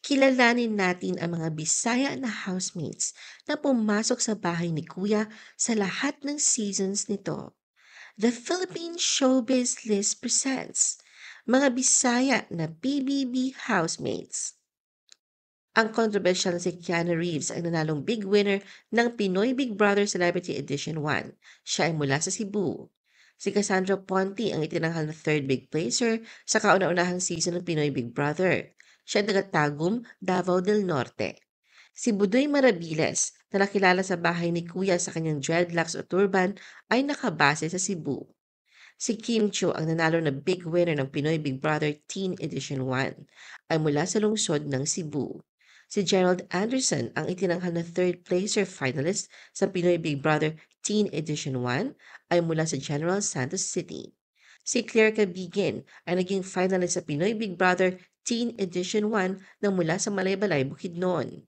Kilalanin natin ang mga Bisaya na housemates na pumasok sa bahay ni Kuya sa lahat ng seasons nito. The Philippine Showbiz List presents mga Bisaya na PBB housemates. Ang controversial na si Keanu Reeves ay nanalong big winner ng Pinoy Big Brother Celebrity Edition 1. Siya ay mula sa Cebu. Si Cassandra Ponti ang itinanghal na third big placer sa kauna-unahang season ng Pinoy Big Brother. Siya ay taga-Tagum, Davao del Norte. Si Budoy Marabiles na nakilala sa bahay ni Kuya sa kanyang dreadlocks o turban ay nakabase sa Cebu. Si Kim Chiu ang nanalo na big winner ng Pinoy Big Brother Teen Edition 1 ay mula sa lungsod ng Cebu. Si Gerald Anderson ang itinanghal na third placer finalist sa Pinoy Big Brother Teen Edition 1 ay mula sa General Santos City. Si Claire Cabigin ay naging finalist sa Pinoy Big Brother Teen Edition 1 na mula sa Malaybalay, Bukidnon.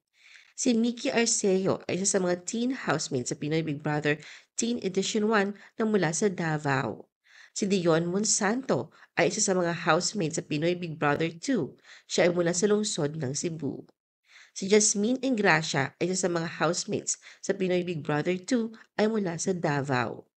Si Mickey Arceo ay isa sa mga teen housemates sa Pinoy Big Brother Teen Edition 1 na mula sa Davao. Si Dion Monsanto ay isa sa mga housemates sa Pinoy Big Brother 2. Siya ay mula sa lungsod ng Cebu. Si Jasmine Engracia ay isa sa mga housemates sa Pinoy Big Brother 2 ay mula sa Davao.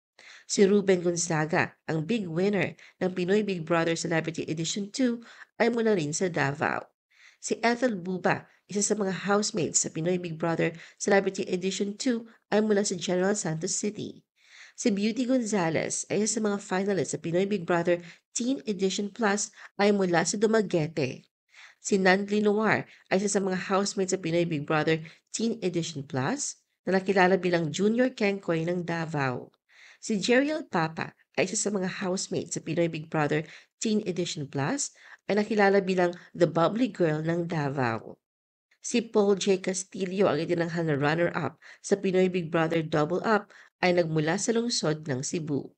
Si Ruben Gonzaga, ang big winner ng Pinoy Big Brother Celebrity Edition 2 ay mula rin sa Davao. Si Ethel Buba, isa sa mga housemates sa Pinoy Big Brother Celebrity Edition 2 ay mula sa General Santos City. Si Beauty Gonzalez ay isa sa mga finalists sa Pinoy Big Brother Teen Edition Plus ay mula sa Dumaguete. Si Nandli Noir ay isa sa mga housemates sa Pinoy Big Brother Teen Edition Plus na nakilala bilang Junior Kengkoy ng Davao. Si Jeriel Papa ay isa sa mga housemates sa Pinoy Big Brother Teen Edition Plus ay nakilala bilang The Bubbly Girl ng Davao. Si Paul J. Castillo ang itinanghal na runner-up sa Pinoy Big Brother Double Up ay nagmula sa lungsod ng Cebu.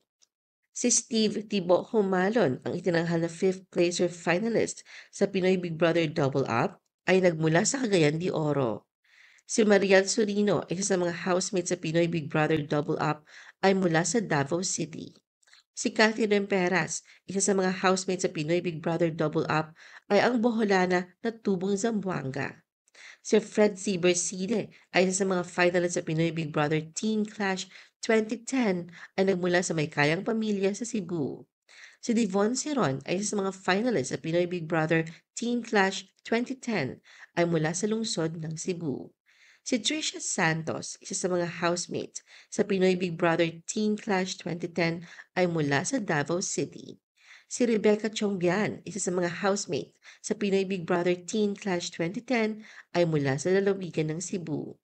Si Steve Tibo Humalon ang itinanghal na fifth placer finalist sa Pinoy Big Brother Double Up ay nagmula sa Cagayan de Oro. Si Mariel Surino, isa sa mga housemates sa Pinoy Big Brother Double Up, ay mula sa Davao City. Si Cathy Remperas, isa sa mga housemates sa Pinoy Big Brother Double Up, ay ang Boholana na tubong Zamboanga. Si Fred Ziberside ay isa sa mga finalists sa Pinoy Big Brother Teen Clash 2010 ay nagmula sa Maykayang Pamilya sa Cebu. Si Devon Seron ay isa sa mga finalists sa Pinoy Big Brother Teen Clash 2010 ay mula sa lungsod ng Cebu. Si Trisha Santos, isa sa mga housemates sa Pinoy Big Brother Teen Clash 2010 ay mula sa Davao City. Si Rebecca Chongbian, isa sa mga housemate sa Pinoy Big Brother Teen Clash 2010 ay mula sa lalawigan ng Cebu.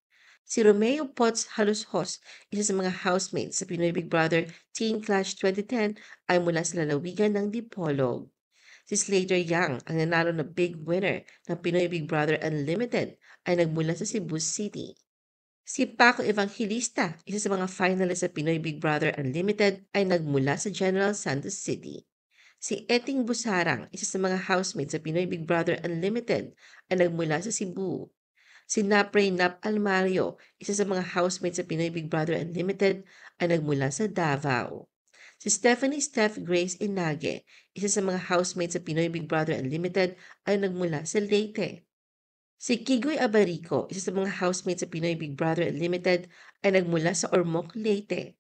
Si Romeo Potts Halushos, isa sa mga housemates sa Pinoy Big Brother Teen Clash 2010 ay mula sa lalawigan ng Dipolog. Si Slater Young, ang nanalo na big winner ng Pinoy Big Brother Unlimited, ay nagmula sa Cebu City. Si Paco Evangelista, isa sa mga finalists sa Pinoy Big Brother Unlimited, ay nagmula sa General Santos City. Si Eting Busarang, isa sa mga housemates sa Pinoy Big Brother Unlimited, ay nagmula sa Cebu. Si Napray Nap Almario, isa sa mga housemates sa Pinoy Big Brother Unlimited, ay nagmula sa Davao. Si Stephanie Steph Grace Inage, isa sa mga housemates sa Pinoy Big Brother Unlimited, ay nagmula sa Leyte. Si Kigoy Abarico, isa sa mga housemates sa Pinoy Big Brother Unlimited, ay nagmula sa Ormoc, Leyte.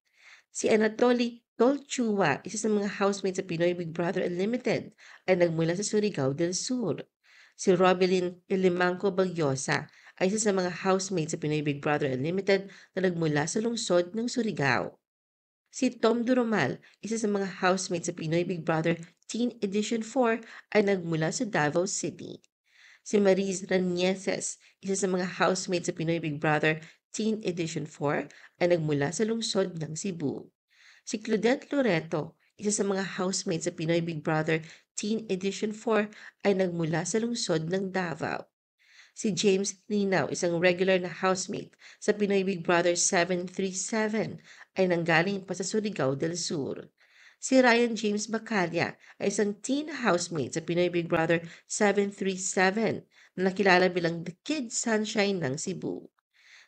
Si Anatoly Tolchua, isa sa mga housemates sa Pinoy Big Brother Unlimited, ay nagmula sa Surigao del Sur. Si Robelyn Ilimanco Bagyosa ay isa sa mga housemates sa Pinoy Big Brother Unlimited na nagmula sa lungsod ng Surigao. Si Tom Duromal, isa sa mga housemates sa Pinoy Big Brother Teen Edition 4 ay nagmula sa Davao City. Si Mariz Ranieses, isa sa mga housemates sa Pinoy Big Brother Teen Edition 4 ay nagmula sa lungsod ng Cebu. Si Claudette Loreto, isa sa mga housemates sa Pinoy Big Brother Teen Edition 4 ay nagmula sa lungsod ng Davao. Si James Linaw, isang regular na housemate sa Pinoy Big Brother 737 ay nanggaling pa sa Surigao del Sur. Si Ryan James Bacalla ay isang teen housemate sa Pinoy Big Brother 737 na nakilala bilang The Kid Sunshine ng Cebu.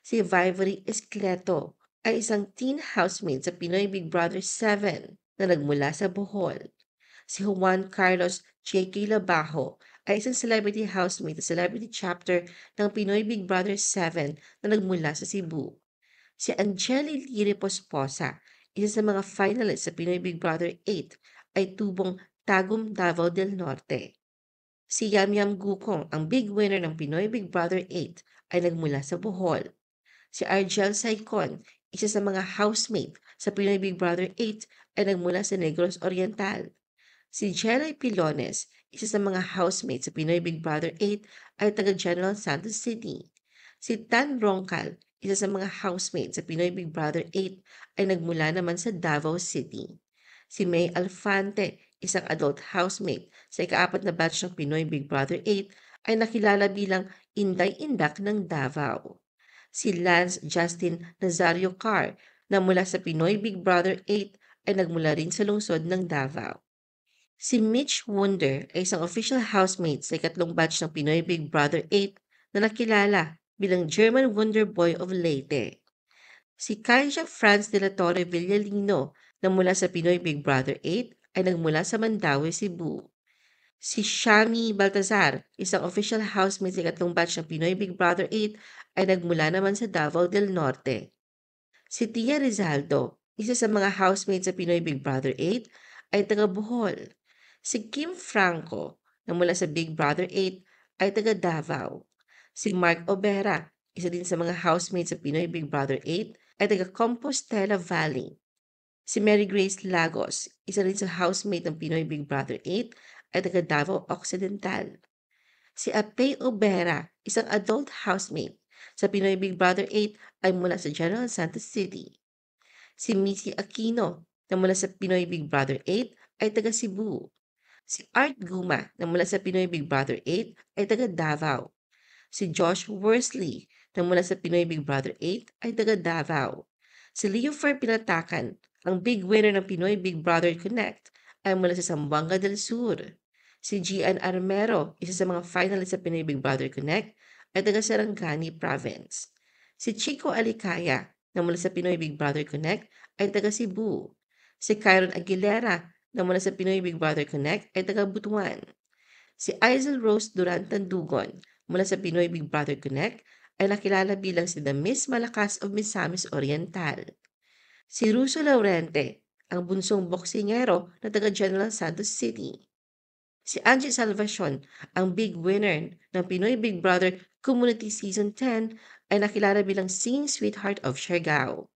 Si Vivory Escleto ay isang teen housemate sa Pinoy Big Brother 7 na nagmula sa Bohol. Si Juan Carlos J.K. Labajo ay isang celebrity housemate at celebrity chapter ng Pinoy Big Brother 7 na nagmula sa Cebu. Si Angeli Liri Posposa, isa sa mga finalists sa Pinoy Big Brother 8, ay tubong Tagum Davao del Norte. Si Yam Yam Gukong, ang big winner ng Pinoy Big Brother 8, ay nagmula sa Bohol. Si Argel Saicon, isa sa mga housemate sa Pinoy Big Brother 8, ay nagmula sa Negros Oriental. Si Jelay Pilones, isa sa mga housemate sa Pinoy Big Brother 8, ay taga General Santos City. Si Tan Roncal, isa sa mga housemate sa Pinoy Big Brother 8, ay nagmula naman sa Davao City. Si May Alfante, isang adult housemate sa ika-4 na batch ng Pinoy Big Brother 8, ay nakilala bilang Inday Indak ng Davao. Si Lance Justin Nazario Carr, na mula sa Pinoy Big Brother 8, ay nagmula rin sa lungsod ng Davao. Si Mitch Wunder ay isang official housemate sa ikatlong batch ng Pinoy Big Brother 8 na nakilala bilang German Wonder Boy of Leyte. Si Kaija Franz de la Torre Villalino na mula sa Pinoy Big Brother 8 ay nagmula sa Mandaue, Cebu. Si Shami Baltazar, isang official housemate sa ikatlong batch ng Pinoy Big Brother 8 ay nagmula naman sa Davao del Norte. Si Tia Rizaldo, isa sa mga housemates sa Pinoy Big Brother 8, ay taga Bohol. Si Kim Franco, na mula sa Big Brother 8, ay taga Davao. Si Mark Obera, isa din sa mga housemates sa Pinoy Big Brother 8, ay taga Compostela Valley. Si Mary Grace Lagos, isa rin sa housemate ng Pinoy Big Brother 8, ay taga Davao Occidental. Si Apey Obera, isang adult housemate sa Pinoy Big Brother 8, ay mula sa General Santos City. Si Missy Aquino, na mula sa Pinoy Big Brother 8, ay taga Cebu. Si Art Guma, na mula sa Pinoy Big Brother 8, ay taga Davao. Si Josh Worsley, na mula sa Pinoy Big Brother 8, ay taga Davao. Si Leo Fer Pinatakan, ang big winner ng Pinoy Big Brother Connect, ay mula sa Zamboanga del Sur. Si Gian Armero, isa sa mga finalists sa Pinoy Big Brother Connect, ay taga Sarangani Province. Si Chico Alicaya, na mula sa Pinoy Big Brother Connect, ay taga Cebu. Si Kyron Aguilera, na mula sa Pinoy Big Brother Connect, ay taga Butuan. Si Isel Rose Duran Tandugon, mula sa Pinoy Big Brother Connect, ay nakilala bilang si The Miss Malakas of Misamis Oriental. Si Russo Laurente, ang bunsong boksingero na taga General Santos City. Si Angie Salvacion, ang big winner ng Pinoy Big Brother Community Season 10, ay nakilala bilang singing sweetheart of Siargao.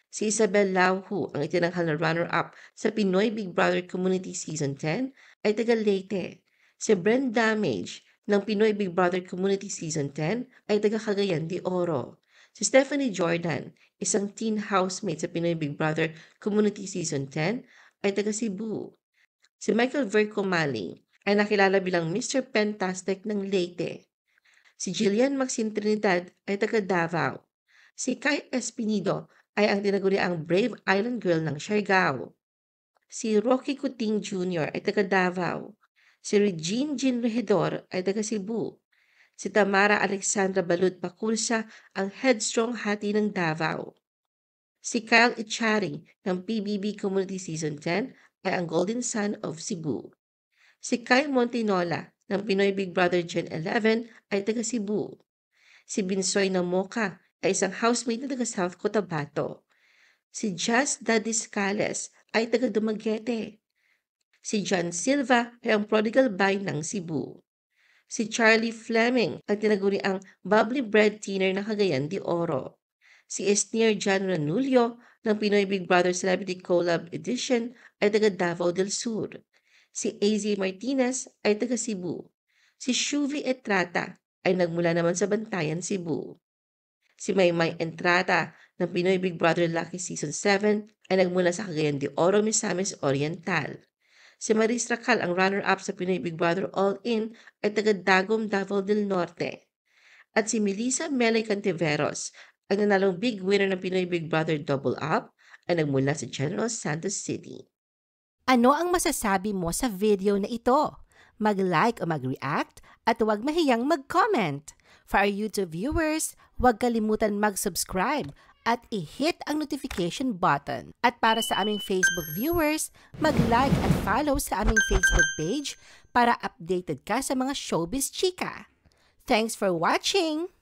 Si Isabel Lauhu, ang itinanghal na runner-up sa Pinoy Big Brother Community Season 10, ay taga Leyte. Si Brent Damage ng Pinoy Big Brother Community Season 10 ay taga Cagayan de Oro. Si Stephanie Jordan, isang teen housemate sa Pinoy Big Brother Community Season 10, ay taga Cebu. Si Michael Vercomaling ay nakilala bilang Mr. Fantastic ng Leyte. Si Jillian Maxine Trinidad ay taga Davao. Si Kai Espinido ay ang tinaguriang Brave Island Girl ng Siargao. Si Rocky Kuting Jr. ay taga Davao. Si Regine Jean Regidor ay taga Cebu. Si Tamara Alexandra Balut Paculsa ang headstrong hati ng Davao. Si Kyle Ichari ng PBB Community Season 10 ay ang Golden Son of Cebu. Si Kyle Montinola ng Pinoy Big Brother Gen 11 ay taga Cebu. Si Binsoy Namoka ay isang housemate na taga South Cotabato. Si Jazz Dadiscales ay taga Dumaguete. Si John Silva ay ang prodigal bay ng Cebu. Si Charlie Fleming ang tinaguriang bubbly bread thinner ng Cagayan de Oro. Si Esnier John Ranulio ng Pinoy Big Brother Celebrity Collab Edition ay taga Davao del Sur. Si AZ Martinez ay taga Cebu. Si Shuvi Etrata ay nagmula naman sa Bantayan, Cebu. Si Maymay Entrata ng Pinoy Big Brother Lucky Season 7 ay nagmula sa Cagayan de Oro, Misamis Oriental. Si Maris Racal, ang runner-up sa Pinoy Big Brother All-In, ay taga Dagom, Davao del Norte. At si Melissa Melay Cantiveros, ang nanalong big winner ng Pinoy Big Brother Double Up, ay nagmula sa General Santos City. Ano ang masasabi mo sa video na ito? Mag-like o mag-react at huwag mahiyang mag-comment. For our YouTube viewers, huwag kalimutan mag-subscribe at i-hit ang notification button. At para sa aming Facebook viewers, mag-like at follow sa aming Facebook page para updated ka sa mga showbiz chika. Thanks for watching!